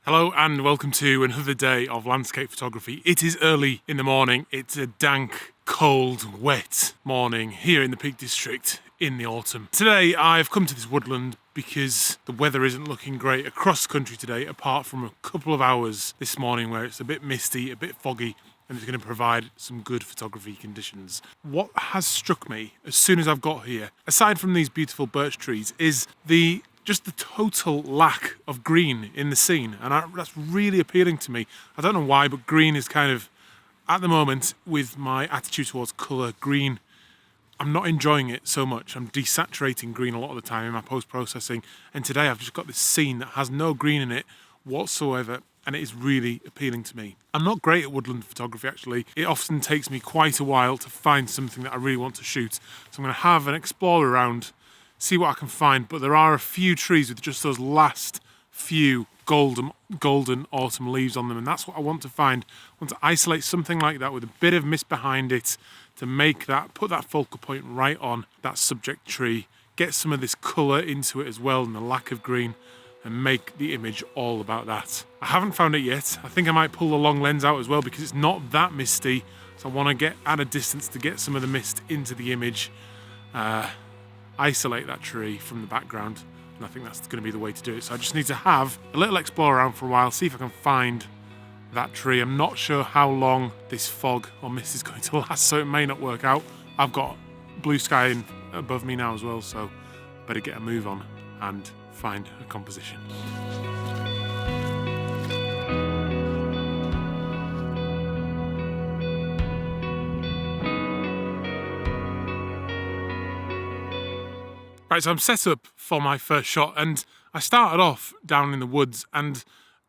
Hello and welcome to another day of landscape photography. It is early in the morning. It's a dank, cold, wet morning here in the Peak District in the autumn. Today I've come to this woodland because the weather isn't looking great across the country today, apart from a couple of hours this morning where it's a bit misty, a bit foggy, and it's going to provide some good photography conditions. What has struck me as soon as I've got here, aside from these beautiful birch trees, is just the total lack of green in the scene, and that's really appealing to me. I don't know why, but green is kind of, at the moment, with my attitude towards colour, green, I'm not enjoying it so much. I'm desaturating green a lot of the time in my post-processing, and today I've just got this scene that has no green in it whatsoever, and it is really appealing to me. I'm not great at woodland photography, actually. It often takes me quite a while to find something that I really want to shoot, so I'm going to have an explore around, see what I can find, but there are a few trees with just those last few golden autumn leaves on them, and that's what I want to find. I want to isolate something like that with a bit of mist behind it to make that, put that focal point right on that subject tree, get some of this colour into it as well and the lack of green, and make the image all about that. I haven't found it yet. I think I might pull the long lens out as well because it's not that misty, so I want to get at a distance to get some of the mist into the image. Isolate that tree from the background, and I think that's going to be the way to do it. So I just need to have a little explore around for a while, see if I can find that tree. I'm not sure how long this fog or mist is going to last, so it may not work out. I've got blue sky above me now as well, so better get a move on and find a composition. Right, so I'm set up for my first shot, and I started off down in the woods, and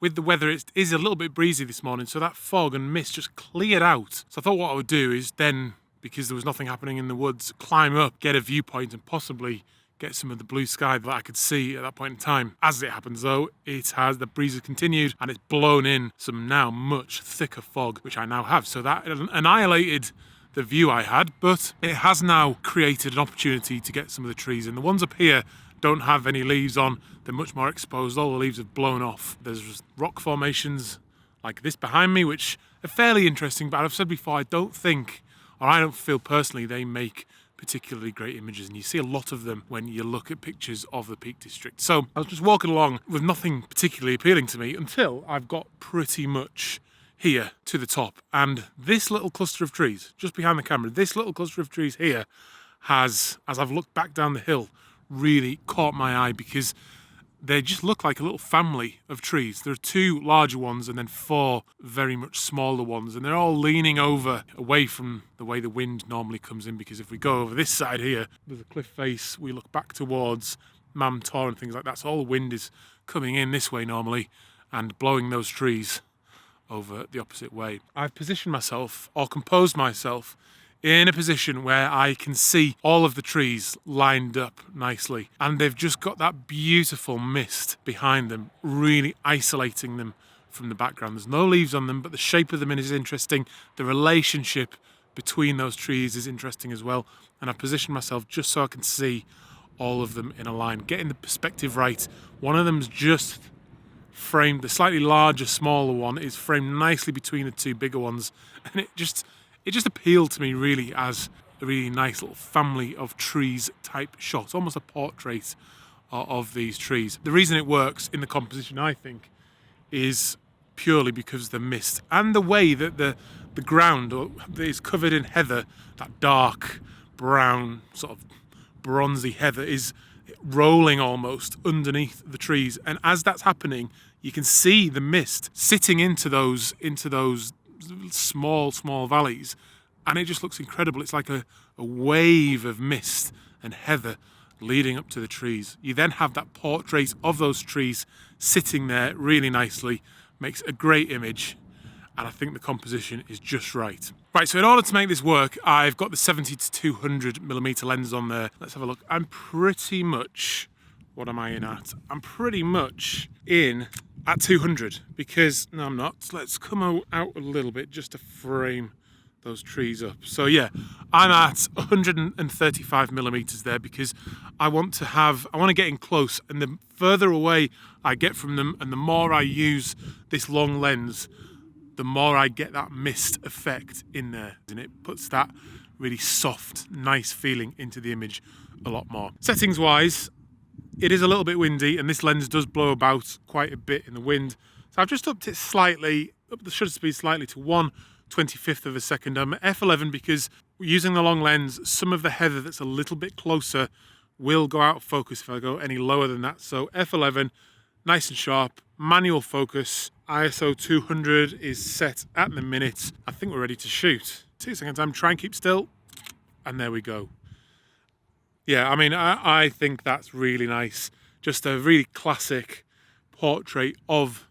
with the weather, it is a little bit breezy this morning, so that fog and mist just cleared out. So I thought what I would do is then, because there was nothing happening in the woods, climb up, get a viewpoint, and possibly get some of the blue sky that I could see at that point in time. As it happens though, the breeze has continued, and it's blown in some now much thicker fog, which I now have. So that annihilated the view I had, but it has now created an opportunity to get some of the trees. And the ones up here don't have any leaves on. They're much more exposed. All the leaves have blown off. There's rock formations like this behind me, which are fairly interesting, but I've said before, I don't feel personally they make particularly great images, and you see a lot of them when you look at pictures of the Peak District. So I was just walking along with nothing particularly appealing to me until I've got pretty much here to the top, and this little cluster of trees just behind the camera, this little cluster of trees here has, as I've looked back down the hill, really caught my eye because they just look like a little family of trees. There are two larger ones and then four very much smaller ones, and they're all leaning over away from the way the wind normally comes in, because if we go over this side here, there's a cliff face, we look back towards Mam Tor and things like that, so all the wind is coming in this way normally and blowing those trees over the opposite way. I've positioned myself, or composed myself, in a position where I can see all of the trees lined up nicely, and they've just got that beautiful mist behind them, really isolating them from the background. There's no leaves on them, but the shape of them is interesting. The relationship between those trees is interesting as well, and I've positioned myself just so I can see all of them in a line, getting the perspective right. One of them's just framed, the slightly larger, smaller one is framed nicely between the two bigger ones, and it just appealed to me really as a really nice little family of trees type shot, almost a portrait of these trees. The reason it works in the composition, I think, is purely because of the mist and the way that the ground is covered in heather, that dark brown sort of bronzy heather is rolling almost underneath the trees, and as that's happening you can see the mist sitting into those small valleys, and it just looks incredible. It's like a wave of mist and heather leading up to the trees. You then have that portrait of those trees sitting there really nicely, makes a great image, and I think the composition is just right. Right, so in order to make this work, I've got the 70 to 200mm lens on there. Let's have a look. I'm pretty much, what am I in at? I'm pretty much in at 200 because, no I'm not. Let's come out a little bit just to frame those trees up. So yeah, I'm at 135 millimeters there because I want to get in close, and the further away I get from them and the more I use this long lens, the more I get that mist effect in there, and it puts that really soft, nice feeling into the image a lot more. Settings wise, it is a little bit windy and this lens does blow about quite a bit in the wind. So I've just upped it slightly, up the shutter speed slightly to 1/25 of a second. I'm at f11 because using the long lens, some of the heather that's a little bit closer will go out of focus if I go any lower than that. So f11, nice and sharp, manual focus, ISO 200 is set at the minute. I think we're ready to shoot. 2 seconds time, try and keep still, and there we go. Yeah, I mean, I think that's really nice. Just a really classic portrait of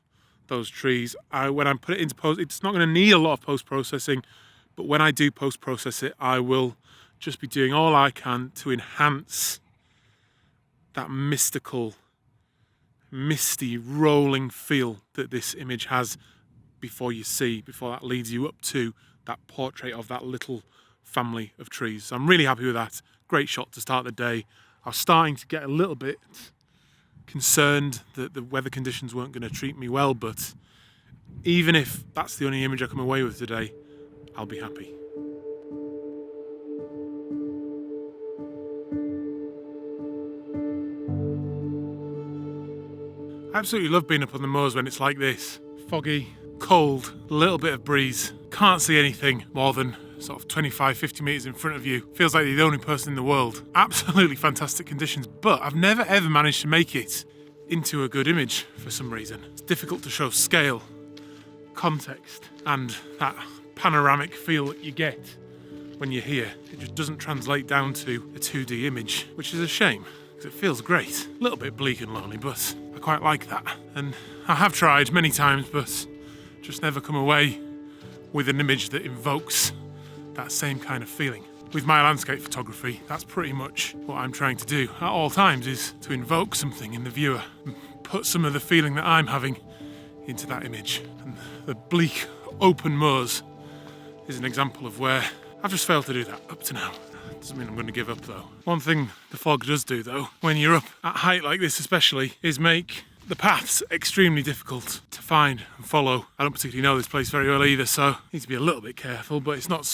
those trees. When I put it into post, it's not going to need a lot of post-processing, but when I do post-process it, I will just be doing all I can to enhance that mystical, misty, rolling feel that this image has before that leads you up to that portrait of that little family of trees. So I'm really happy with that. Great shot to start the day. I was starting to get a little bit concerned that the weather conditions weren't going to treat me well, but even if that's the only image I come away with today, I'll be happy. I absolutely love being up on the moors when it's like this. Foggy, cold, a little bit of breeze. Can't see anything more than sort of 25, 50 metres in front of you. Feels like you're the only person in the world. Absolutely fantastic conditions, but I've never ever managed to make it into a good image for some reason. It's difficult to show scale, context, and that panoramic feel that you get when you're here. It just doesn't translate down to a 2D image, which is a shame, because it feels great. A little bit bleak and lonely, but I quite like that. And I have tried many times, but just never come away with an image that invokes that same kind of feeling. With my landscape photography, that's pretty much what I'm trying to do at all times, is to invoke something in the viewer and put some of the feeling that I'm having into that image. And the bleak open moors is an example of where I've just failed to do that up to now. Doesn't mean I'm going to give up though. One thing the fog does do though, when you're up at height like this especially, is make the paths extremely difficult to find and follow. I don't particularly know this place very well either, so I need to be a little bit careful, but it's not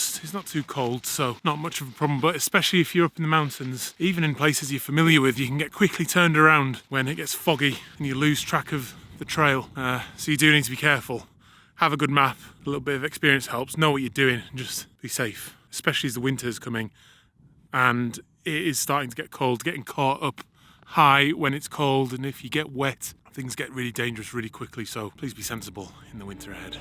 too cold, so not much of a problem. But especially if you're up in the mountains, even in places you're familiar with, you can get quickly turned around when it gets foggy and you lose track of the trail. So you do need to be careful. Have a good map, a little bit of experience helps, know what you're doing, and just be safe, especially as the winter's coming and it is starting to get cold. Getting caught up high when it's cold, and if you get wet, things get really dangerous really quickly, so please be sensible in the winter ahead.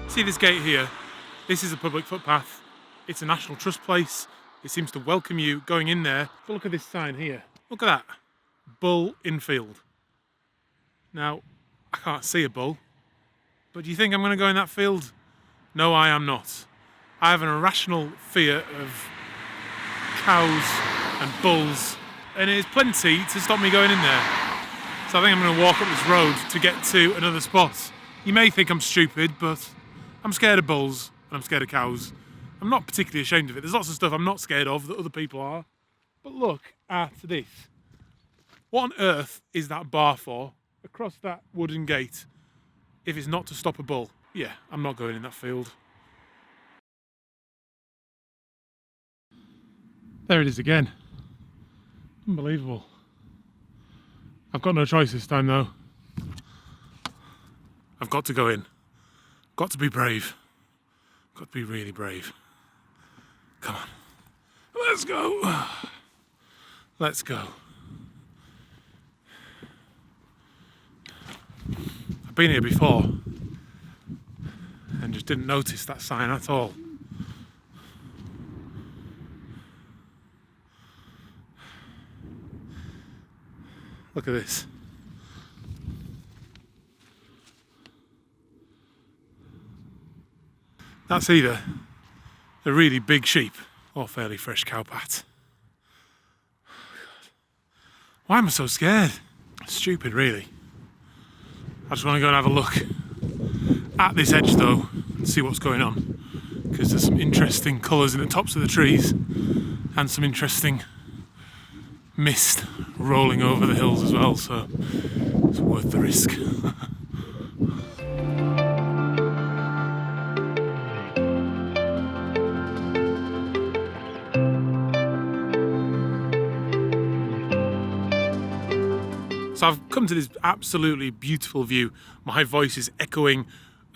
See this gate here? This is a public footpath. It's a National Trust place. It seems to welcome you going in there. But look at this sign here. Look at that. Bull in field. Now, I can't see a bull, but do you think I'm going to go in that field? No, I am not. I have an irrational fear of cows and bulls, and it is plenty to stop me going in there. So I think I'm going to walk up this road to get to another spot. You may think I'm stupid, but I'm scared of bulls and I'm scared of cows. I'm not particularly ashamed of it. There's lots of stuff I'm not scared of that other people are. But look at this. What on earth is that bar for across that wooden gate if it's not to stop a bull? Yeah, I'm not going in that field. There it is again. Unbelievable. I've got no choice this time though. I've got to go in. Got to be brave. Got to be really brave. Come on. Let's go. Let's go. I've been here before and just didn't notice that sign at all. Look at this. That's either a really big sheep or fairly fresh cow pat. Why am I so scared? Stupid, really. I just want to go and have a look at this edge though and see what's going on, because there's some interesting colours in the tops of the trees and some interesting mist rolling over the hills as well, so it's worth the risk. So I've come to this absolutely beautiful view. My voice is echoing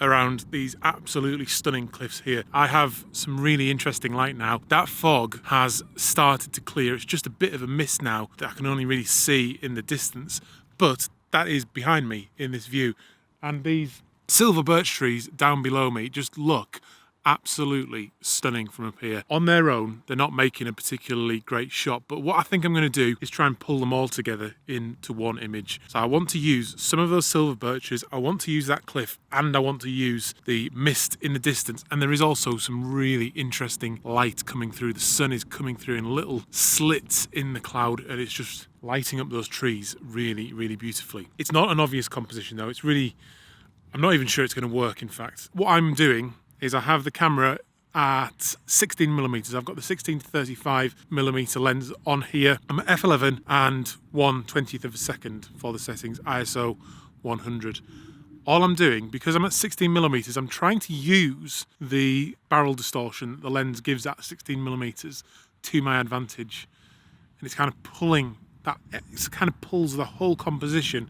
around these absolutely stunning cliffs here. I have some really interesting light now. That fog has started to clear. It's just a bit of a mist now that I can only really see in the distance, but that is behind me in this view. And these silver birch trees down below me just look absolutely stunning from up here. On their own, they're not making a particularly great shot, but what I think I'm going to do is try and pull them all together into one image. So I want to use some of those silver birches, I want to use that cliff, and I want to use the mist in the distance. And there is also some really interesting light coming through. The sun is coming through in little slits in the cloud, and it's just lighting up those trees really, really beautifully. It's not an obvious composition though. I'm not even sure it's going to work, in fact. What I'm doing is I have the camera at 16mm. I've got the 16 to 35mm lens on here. I'm at f11 and 1/20th of a second for the settings, ISO 100. All I'm doing, because I'm at 16mm, I'm trying to use the barrel distortion the lens gives at 16mm to my advantage. And it's kind of pulling that, it kind of pulls the whole composition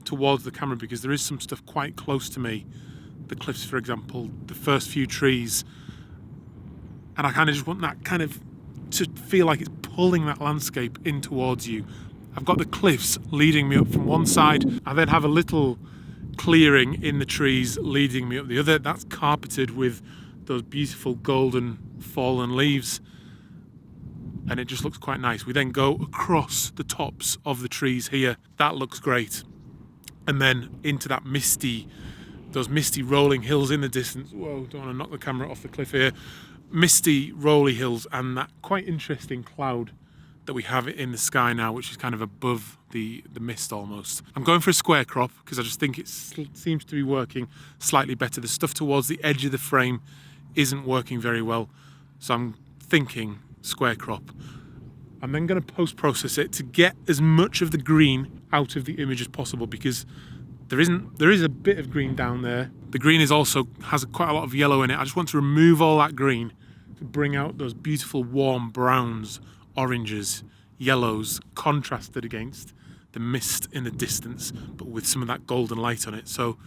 towards the camera, because there is some stuff quite close to me. The cliffs, for example, the first few trees, and I kind of just want that kind of to feel like it's pulling that landscape in towards you. I've got the cliffs leading me up from one side. I then have a little clearing in the trees leading me up the other. That's carpeted with those beautiful golden fallen leaves, and it just looks quite nice. We then go across the tops of the trees here. That looks great. And then into that those misty rolling hills in the distance. Whoa, don't want to knock the camera off the cliff here. Misty rolly hills, and that quite interesting cloud that we have in the sky now, which is kind of above the mist almost. I'm going for a square crop because I just think it seems to be working slightly better. The stuff towards the edge of the frame isn't working very well, so I'm thinking square crop. I'm then going to post-process it to get as much of the green out of the image as possible, because there is a bit of green down there. The green has quite a lot of yellow in it. I just want to remove all that green to bring out those beautiful warm browns, oranges, yellows, contrasted against the mist in the distance, but with some of that golden light on it. So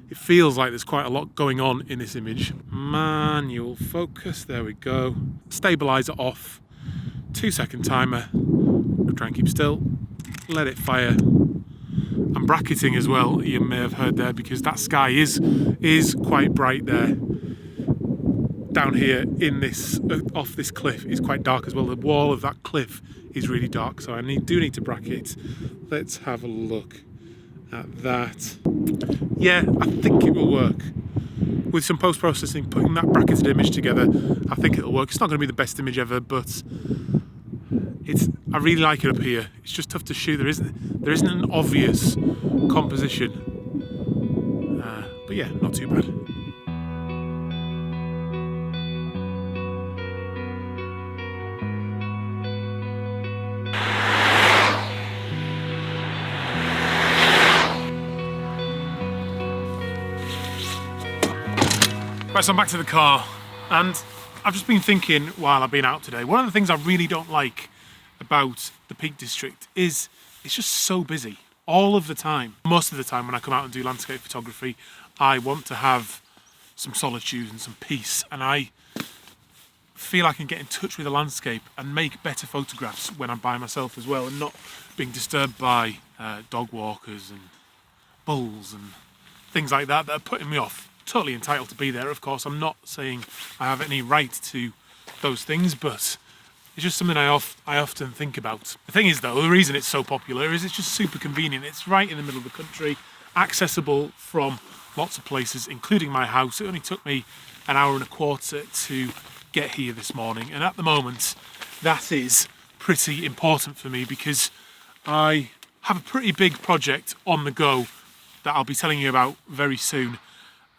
it feels like there's quite a lot going on in this image. Manual focus, there we go. Stabilizer off, 2-second timer. Try and keep still, let it fire. I'm bracketing as well, you may have heard there, because that sky is quite bright there. Down here in this, off this cliff, is quite dark as well. The wall of that cliff is really dark, so I do need to bracket. Let's have a look at that. Yeah, I think it will work. With some post-processing, putting that bracketed image together, I think it'll work. It's not going to be the best image ever, but I really like it up here. It's just tough to shoot. There isn't an obvious composition, but yeah, not too bad. Right, so I'm back to the car, and I've just been thinking while I've been out today, one of the things I really don't like about the Peak District is it's just so busy all of the time. Most of the time when I come out and do landscape photography, I want to have some solitude and some peace, and I feel I can get in touch with the landscape and make better photographs when I'm by myself as well, and not being disturbed by dog walkers and bulls and things like that are putting me off. Totally entitled to be there, of course. I'm not saying I have any right to those things, but It's just something I often think about. The thing is though, the reason it's so popular is it's just super convenient. It's right in the middle of the country, accessible from lots of places, including my house. It only took me an hour and a quarter to get here this morning. And at the moment, that is pretty important for me because I have a pretty big project on the go that I'll be telling you about very soon.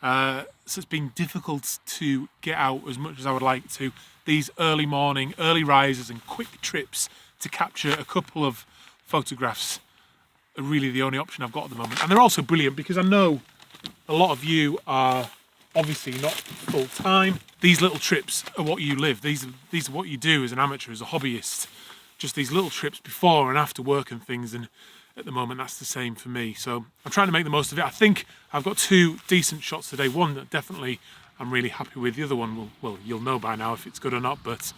So it's been difficult to get out as much as I would like to. These early morning, early risers and quick trips to capture a couple of photographs are really the only option I've got at the moment. And they're also brilliant because I know a lot of you are obviously not full time. These little trips are what you live. These are what you do as an amateur, as a hobbyist. Just these little trips before and after work and things, and at the moment that's the same for me. So I'm trying to make the most of it. I think I've got 2 decent shots today. One that definitely I'm really happy with. The other one, well, you'll know by now if it's good or not, but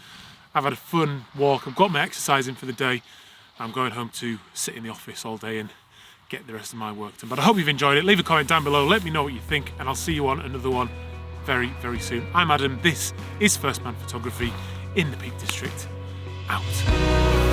I've had a fun walk. I've got my exercise in for the day. I'm going home to sit in the office all day and get the rest of my work done. But I hope you've enjoyed it. Leave a comment down below. Let me know what you think, and I'll see you on another one very, very soon. I'm Adam. This is First Man Photography in the Peak District. Out.